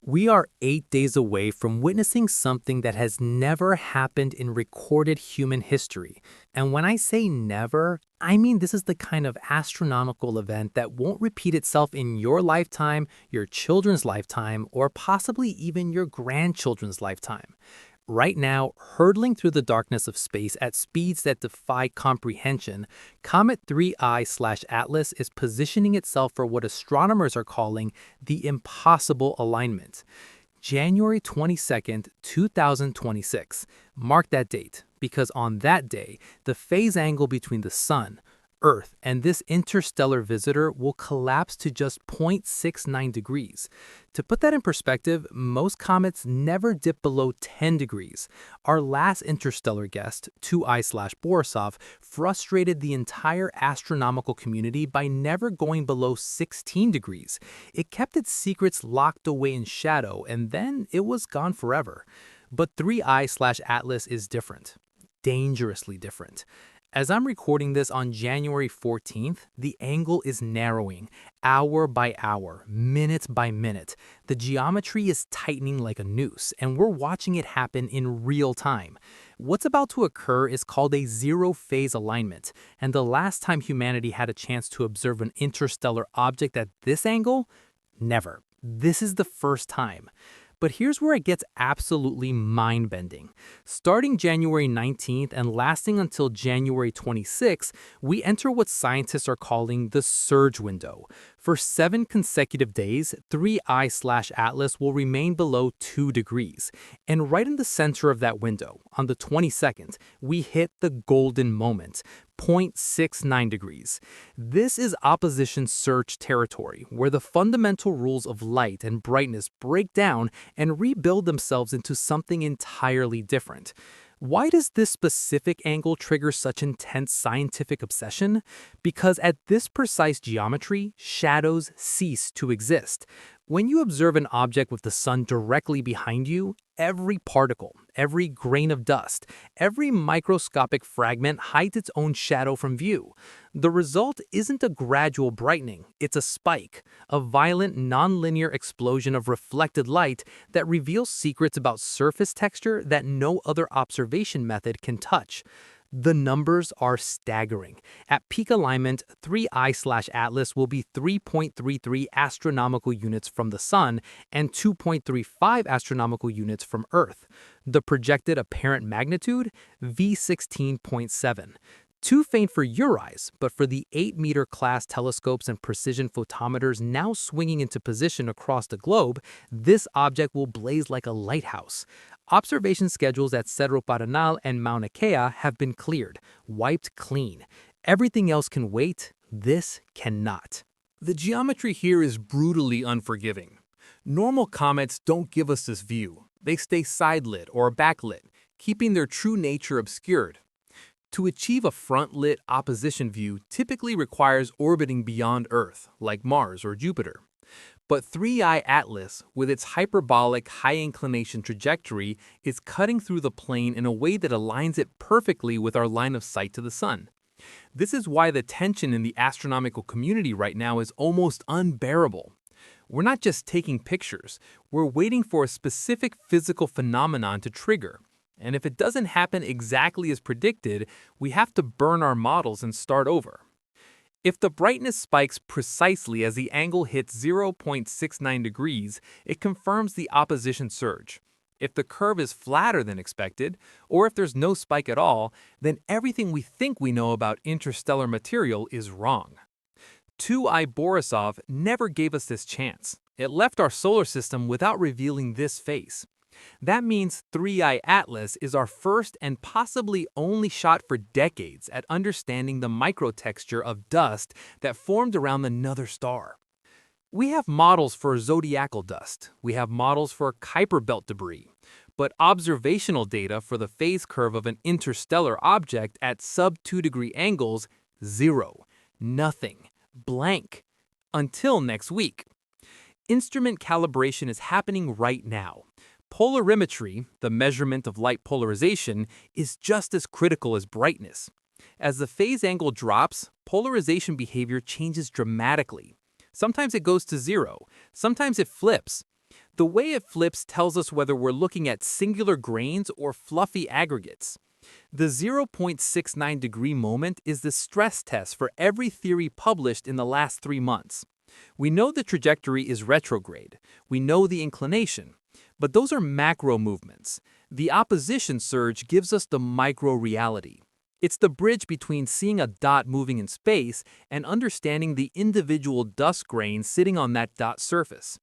We are 8 days away from witnessing something that has never happened in recorded human history. And when I say never, I mean this is the kind of astronomical event that won't repeat itself in your lifetime, your children's lifetime, or possibly even your grandchildren's lifetime. Right now, hurtling through the darkness of space at speeds that defy comprehension, Comet 3I/Atlas is positioning itself for what astronomers are calling the impossible alignment. January 22nd, 2026. Mark that date, because on that day, the phase angle between the Sun, Earth, and this interstellar visitor will collapse to just 0.69 degrees. To put that in perspective, most comets never dip below 10 degrees. Our last interstellar guest, 2I/Borisov, frustrated the entire astronomical community by never going below 16 degrees. It kept its secrets locked away in shadow, and then it was gone forever. But 3I/Atlas is different. Dangerously different. As I'm recording this on January 14th, the angle is narrowing, hour by hour, minute by minute. The geometry is tightening like a noose, and we're watching it happen in real time. What's about to occur is called a zero-phase alignment, and the last time humanity had a chance to observe an interstellar object at this angle? Never. This is the first time. But here's where it gets absolutely mind-bending. Starting January 19th and lasting until January 26th, we enter what scientists are calling the surge window. For 7 consecutive days, 3I/Atlas will remain below 2 degrees. And right in the center of that window, on the 22nd, we hit the golden moment, 0.69 degrees. This is opposition surge territory, where the fundamental rules of light and brightness break down and rebuild themselves into something entirely different. Why does this specific angle trigger such intense scientific obsession? Because at this precise geometry, shadows cease to exist. When you observe an object with the sun directly behind you, every particle, every grain of dust, every microscopic fragment hides its own shadow from view. The result isn't a gradual brightening, it's a spike, a violent nonlinear explosion of reflected light that reveals secrets about surface texture that no other observation method can touch. The numbers are staggering. At peak alignment, 3I/Atlas will be 3.33 astronomical units from the Sun and 2.35 astronomical units from Earth. The projected apparent magnitude? V16.7. Too faint for your eyes, but for the 8-meter class telescopes and precision photometers now swinging into position across the globe, this object will blaze like a lighthouse. Observation schedules at Cerro Paranal and Mauna Kea have been cleared, wiped clean. Everything else can wait, this cannot. The geometry here is brutally unforgiving. Normal comets don't give us this view. They stay side-lit or backlit, keeping their true nature obscured. To achieve a front-lit opposition view typically requires orbiting beyond Earth, like Mars or Jupiter. But 3I/Atlas, with its hyperbolic high-inclination trajectory, is cutting through the plane in a way that aligns it perfectly with our line of sight to the Sun. This is why the tension in the astronomical community right now is almost unbearable. We're not just taking pictures, we're waiting for a specific physical phenomenon to trigger. And if it doesn't happen exactly as predicted, we have to burn our models and start over. If the brightness spikes precisely as the angle hits 0.69 degrees, it confirms the opposition surge. If the curve is flatter than expected, or if there's no spike at all, then everything we think we know about interstellar material is wrong. 2I Borisov never gave us this chance. It left our solar system without revealing this face. That means 3I/Atlas is our first and possibly only shot for decades at understanding the microtexture of dust that formed around another star. We have models for zodiacal dust, we have models for Kuiper belt debris, but observational data for the phase curve of an interstellar object at sub-2 degree angles, zero, nothing, blank, until next week. Instrument calibration is happening right now. Polarimetry, the measurement of light polarization, is just as critical as brightness. As the phase angle drops, polarization behavior changes dramatically. Sometimes it goes to zero, sometimes it flips. The way it flips tells us whether we're looking at singular grains or fluffy aggregates. The 0.69-degree moment is the stress test for every theory published in the last 3 months. We know the trajectory is retrograde. We know the inclination. But those are macro movements. The opposition surge gives us the micro reality. It's the bridge between seeing a dot moving in space and understanding the individual dust grains sitting on that dot surface.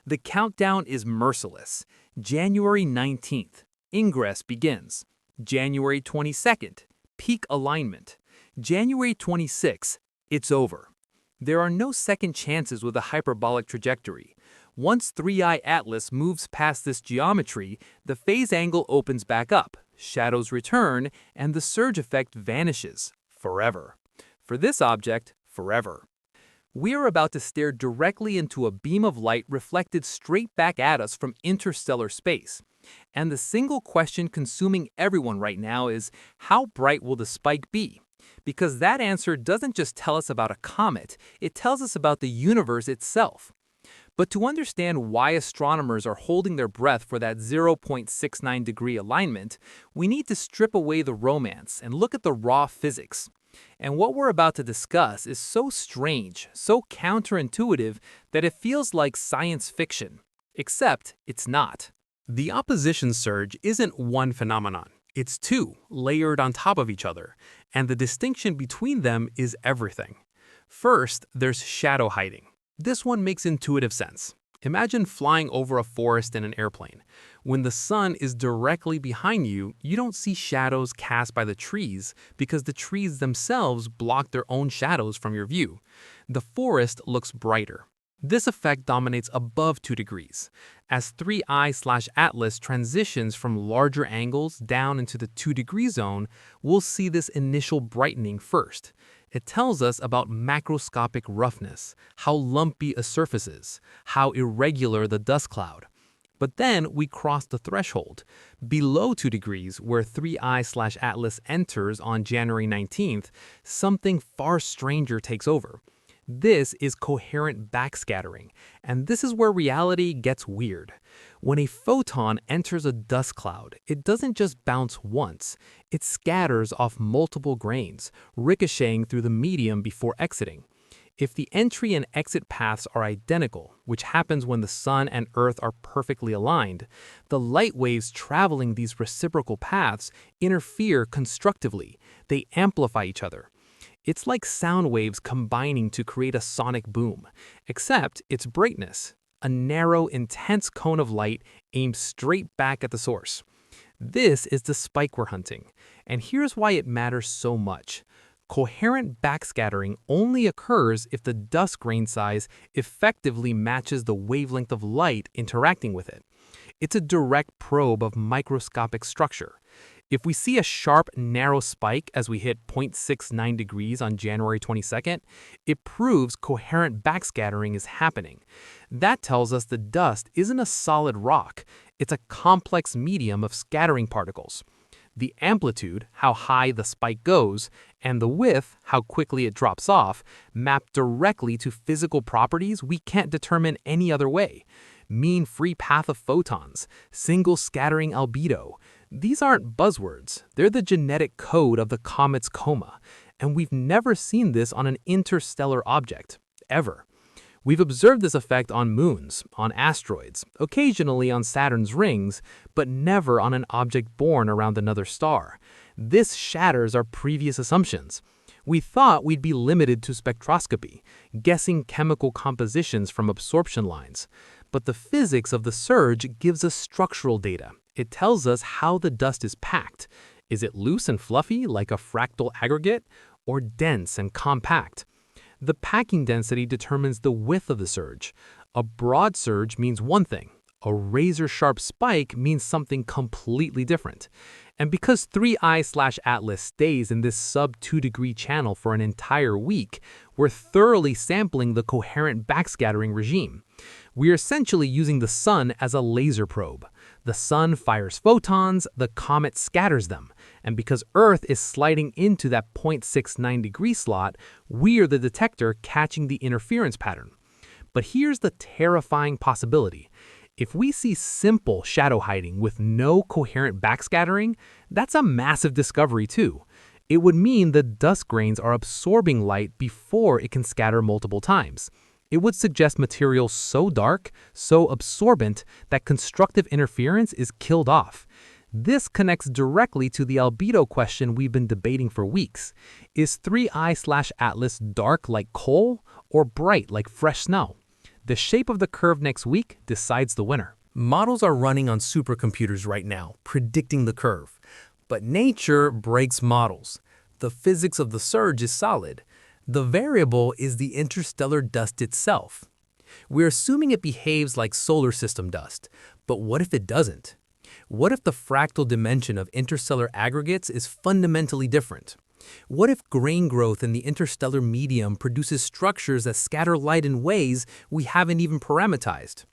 The countdown is merciless. January 19th, ingress begins. January 22nd, peak alignment. January 26th, it's over. There are no second chances with a hyperbolic trajectory. Once 3i Atlas moves past this geometry, the phase angle opens back up, shadows return, and the surge effect vanishes forever. For this object, forever. We are about to stare directly into a beam of light reflected straight back at us from interstellar space. And the single question consuming everyone right now is, how bright will the spike be? Because that answer doesn't just tell us about a comet, it tells us about the universe itself. But to understand why astronomers are holding their breath for that 0.69-degree alignment, we need to strip away the romance and look at the raw physics. And what we're about to discuss is so strange, so counterintuitive, that it feels like science fiction. Except it's not. The opposition surge isn't one phenomenon. It's two, layered on top of each other, and the distinction between them is everything. First, there's shadow hiding. This one makes intuitive sense. Imagine flying over a forest in an airplane. When the sun is directly behind you, you don't see shadows cast by the trees because the trees themselves block their own shadows from your view. The forest looks brighter. This effect dominates above 2 degrees. As 3i/Atlas transitions from larger angles down into the 2-degree zone, we'll see this initial brightening first. It tells us about macroscopic roughness, how lumpy a surface is, how irregular the dust cloud. But then we cross the threshold. Below 2 degrees, where 3i/Atlas enters on January 19th, something far stranger takes over. This is coherent backscattering, and this is where reality gets weird. When a photon enters a dust cloud, it doesn't just bounce once, it scatters off multiple grains, ricocheting through the medium before exiting. If the entry and exit paths are identical, which happens when the sun and earth are perfectly aligned, the light waves traveling these reciprocal paths interfere constructively. They amplify each other. It's like sound waves combining to create a sonic boom, except it's brightness, a narrow, intense cone of light aimed straight back at the source. This is the spike we're hunting, and here's why it matters so much. Coherent backscattering only occurs if the dust grain size effectively matches the wavelength of light interacting with it. It's a direct probe of microscopic structure. If we see a sharp, narrow spike as we hit 0.69 degrees on January 22nd, it proves coherent backscattering is happening. That tells us the dust isn't a solid rock, it's a complex medium of scattering particles. The amplitude, how high the spike goes, and the width, how quickly it drops off, map directly to physical properties we can't determine any other way. Mean free path of photons, single scattering albedo. These aren't buzzwords, they're the genetic code of the comet's coma, and we've never seen this on an interstellar object, ever. We've observed this effect on moons, on asteroids, occasionally on Saturn's rings, but never on an object born around another star. This shatters our previous assumptions. We thought we'd be limited to spectroscopy, guessing chemical compositions from absorption lines. But the physics of the surge gives us structural data. It tells us how the dust is packed. Is it loose and fluffy like a fractal aggregate, or dense and compact? The packing density determines the width of the surge. A broad surge means one thing. A razor-sharp spike means something completely different. And because 3i/Atlas stays in this sub-2-degree channel for an entire week, we're thoroughly sampling the coherent backscattering regime. We're essentially using the sun as a laser probe. The sun fires photons, the comet scatters them. And because Earth is sliding into that 0.69-degree slot, we're the detector catching the interference pattern. But here's the terrifying possibility. If we see simple shadow hiding with no coherent backscattering, that's a massive discovery too. It would mean the dust grains are absorbing light before it can scatter multiple times. It would suggest material so dark, so absorbent, that constructive interference is killed off. This connects directly to the albedo question we've been debating for weeks. Is 3I/Atlas dark like coal or bright like fresh snow? The shape of the curve next week decides the winner. Models are running on supercomputers right now, predicting the curve. But nature breaks models. The physics of the surge is solid. The variable is the interstellar dust itself. We're assuming it behaves like solar system dust, but what if it doesn't? What if the fractal dimension of interstellar aggregates is fundamentally different? What if grain growth in the interstellar medium produces structures that scatter light in ways we haven't even parameterized?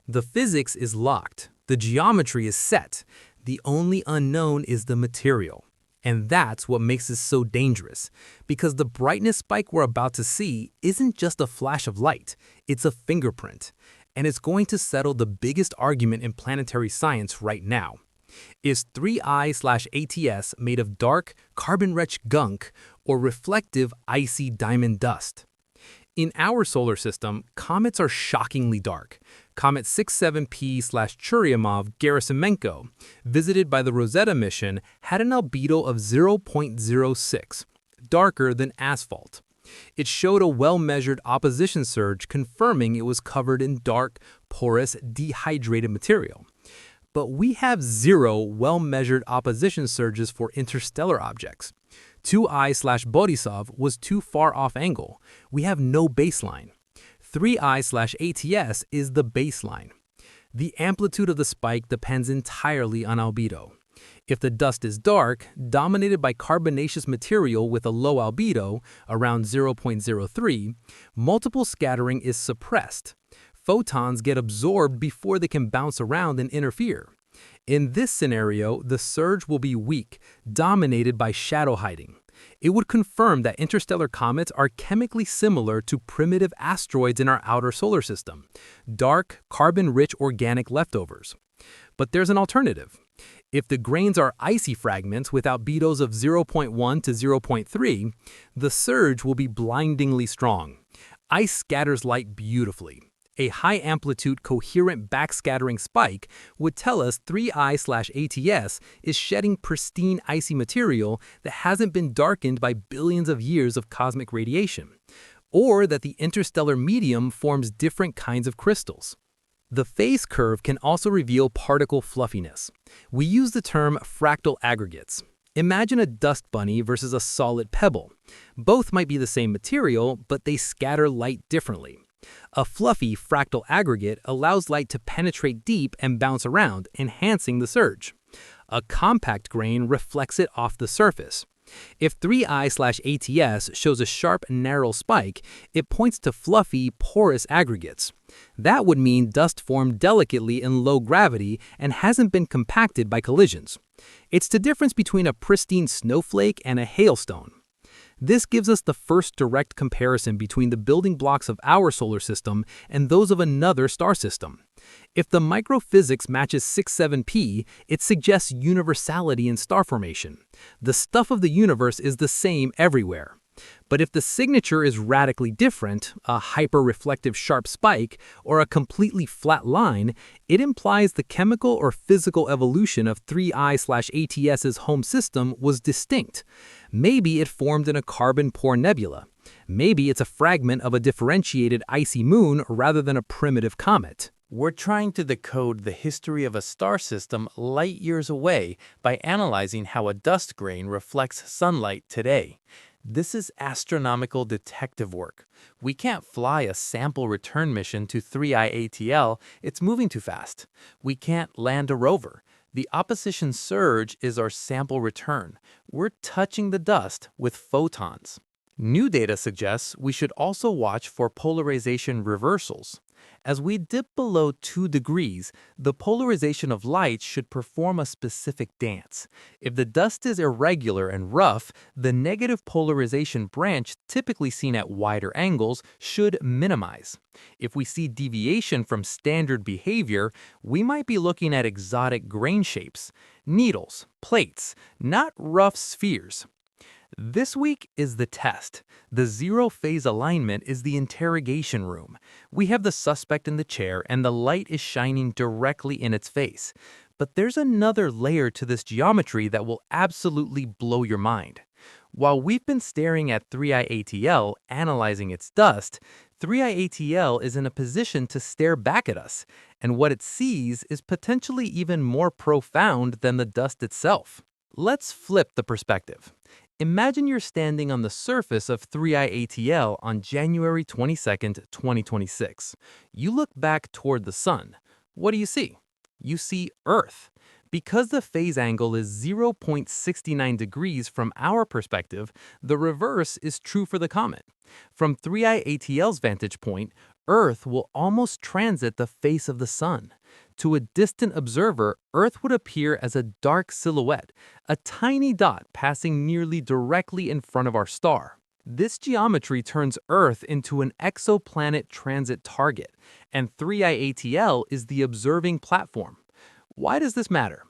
The physics is locked. The geometry is set. The only unknown is the material. And that's what makes this so dangerous, because the brightness spike we're about to see isn't just a flash of light, it's a fingerprint. And it's going to settle the biggest argument in planetary science right now. Is 3I/ATS made of dark, carbon-rich gunk or reflective, icy diamond dust? In our solar system, comets are shockingly dark. Comet 67P/Churyumov-Gerasimenko, visited by the Rosetta mission, had an albedo of 0.06, darker than asphalt. It showed a well-measured opposition surge confirming it was covered in dark, porous, dehydrated material. But we have 0 well-measured opposition surges for interstellar objects. 2I/Borisov was too far off angle. We have no baseline. 3I/ATS is the baseline. The amplitude of the spike depends entirely on albedo. If the dust is dark, dominated by carbonaceous material with a low albedo, around 0.03, multiple scattering is suppressed. Photons get absorbed before they can bounce around and interfere. In this scenario, the surge will be weak, dominated by shadow hiding. It would confirm that interstellar comets are chemically similar to primitive asteroids in our outer solar system, dark, carbon-rich organic leftovers. But there's an alternative. If the grains are icy fragments with albedos of 0.1 to 0.3, the surge will be blindingly strong. Ice scatters light beautifully. A high-amplitude, coherent backscattering spike would tell us 3I/ATS is shedding pristine icy material that hasn't been darkened by billions of years of cosmic radiation, or that the interstellar medium forms different kinds of crystals. The phase curve can also reveal particle fluffiness. We use the term fractal aggregates. Imagine a dust bunny versus a solid pebble. Both might be the same material, but they scatter light differently. A fluffy fractal aggregate allows light to penetrate deep and bounce around, enhancing the surge. A compact grain reflects it off the surface. If 3I/ATS shows a sharp, narrow spike, it points to fluffy, porous aggregates. That would mean dust formed delicately in low gravity and hasn't been compacted by collisions. It's the difference between a pristine snowflake and a hailstone. This gives us the first direct comparison between the building blocks of our solar system and those of another star system. If the microphysics matches 67P, it suggests universality in star formation. The stuff of the universe is the same everywhere. But if the signature is radically different, a hyper-reflective sharp spike, or a completely flat line, it implies the chemical or physical evolution of 3I/ATS's home system was distinct. Maybe it formed in a carbon-poor nebula. Maybe it's a fragment of a differentiated icy moon rather than a primitive comet. We're trying to decode the history of a star system light years away by analyzing how a dust grain reflects sunlight today. This is astronomical detective work. We can't fly a sample return mission to 3I/ATL, it's moving too fast. We can't land a rover. The opposition surge is our sample return. We're touching the dust with photons. New data suggests we should also watch for polarization reversals. As we dip below 2 degrees, the polarization of light should perform a specific dance. If the dust is irregular and rough, the negative polarization branch, typically seen at wider angles, should minimize. If we see deviation from standard behavior, we might be looking at exotic grain shapes, needles, plates, not rough spheres. This week is the test. The zero-phase alignment is the interrogation room. We have the suspect in the chair and the light is shining directly in its face. But there's another layer to this geometry that will absolutely blow your mind. While we've been staring at 3I-ATL, analyzing its dust, 3I-ATL is in a position to stare back at us, and what it sees is potentially even more profound than the dust itself. Let's flip the perspective. Imagine you're standing on the surface of 3I-ATL on January 22, 2026. You look back toward the sun. What do you see? You see Earth. Because the phase angle is 0.69 degrees from our perspective, the reverse is true for the comet. From 3I-ATL's vantage point, Earth will almost transit the face of the sun. To a distant observer, Earth would appear as a dark silhouette, a tiny dot passing nearly directly in front of our star. This geometry turns Earth into an exoplanet transit target, and 3I-ATL is the observing platform. Why does this matter?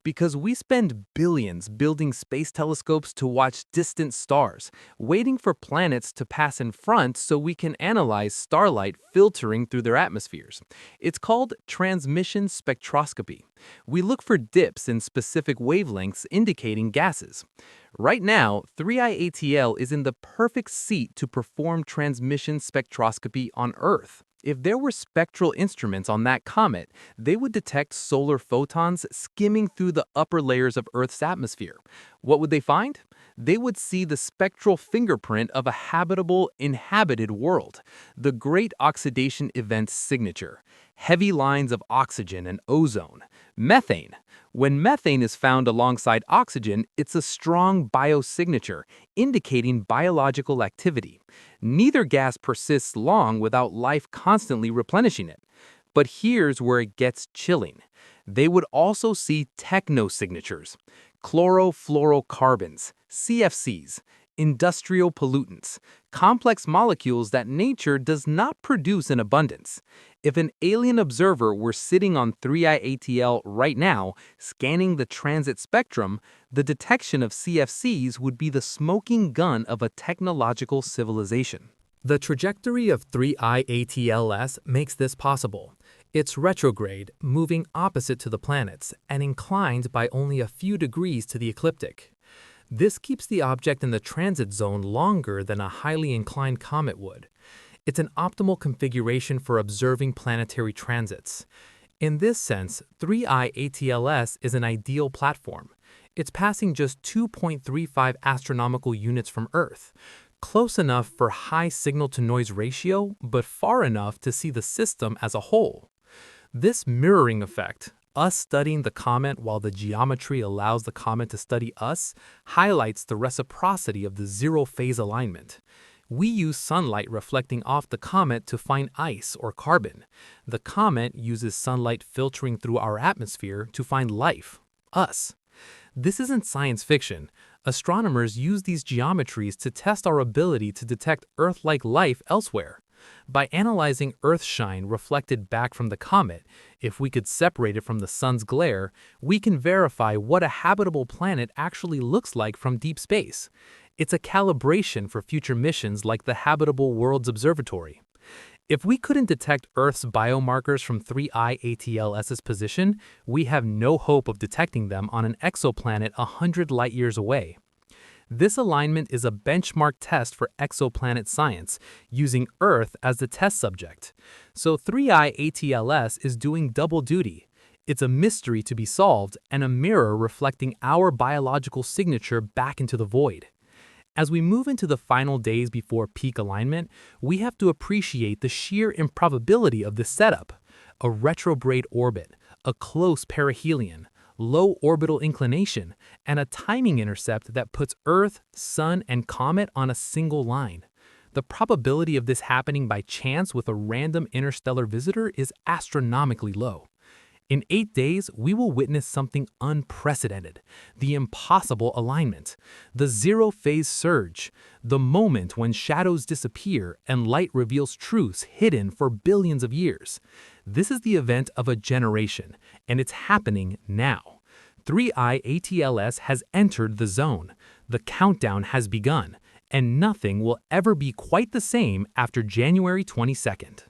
Because we spend billions building space telescopes to watch distant stars, waiting for planets to pass in front so we can analyze starlight filtering through their atmospheres. It's called transmission spectroscopy. We look for dips in specific wavelengths indicating gases. Right now, 3I-ATL is in the perfect seat to perform transmission spectroscopy on Earth. If there were spectral instruments on that comet, they would detect solar photons skimming through the upper layers of Earth's atmosphere. What would they find? They would see the spectral fingerprint of a habitable, inhabited world, the Great Oxidation Event signature, heavy lines of oxygen and ozone, methane. When methane is found alongside oxygen, it's a strong biosignature, indicating biological activity. Neither gas persists long without life constantly replenishing it. But here's where it gets chilling. They would also see techno-signatures, chlorofluorocarbons, CFCs, industrial pollutants, complex molecules that nature does not produce in abundance. If an alien observer were sitting on 3I-ATL right now, scanning the transit spectrum, the detection of CFCs would be the smoking gun of a technological civilization. The trajectory of 3I-ATLS makes this possible. It's retrograde, moving opposite to the planets, and inclined by only a few degrees to the ecliptic. This keeps the object in the transit zone longer than a highly inclined comet would. It's an optimal configuration for observing planetary transits. In this sense, 3I-ATLS is an ideal platform. It's passing just 2.35 astronomical units from Earth, close enough for high signal-to-noise ratio, but far enough to see the system as a whole. This mirroring effect, us studying the comet while the geometry allows the comet to study us, highlights the reciprocity of the zero-phase alignment. We use sunlight reflecting off the comet to find ice or carbon. The comet uses sunlight filtering through our atmosphere to find life, us. This isn't science fiction. Astronomers use these geometries to test our ability to detect Earth-like life elsewhere. By analyzing Earthshine reflected back from the comet, if we could separate it from the sun's glare, we can verify what a habitable planet actually looks like from deep space. It's a calibration for future missions like the Habitable Worlds Observatory. If we couldn't detect Earth's biomarkers from 3I-ATLS's position, we have no hope of detecting them on an exoplanet 100 light-years away. This alignment is a benchmark test for exoplanet science, using Earth as the test subject. So 3I-ATLS is doing double duty. It's a mystery to be solved and a mirror reflecting our biological signature back into the void. As we move into the final days before peak alignment, we have to appreciate the sheer improbability of this setup. A retrograde orbit, a close perihelion, low orbital inclination, and a timing intercept that puts Earth, Sun, and Comet on a single line. The probability of this happening by chance with a random interstellar visitor is astronomically low. In 8 days, we will witness something unprecedented, the impossible alignment, the zero-phase surge, the moment when shadows disappear and light reveals truths hidden for billions of years. This is the event of a generation, and it's happening now. 3I ATLS has entered the zone. The countdown has begun, and nothing will ever be quite the same after January 22nd.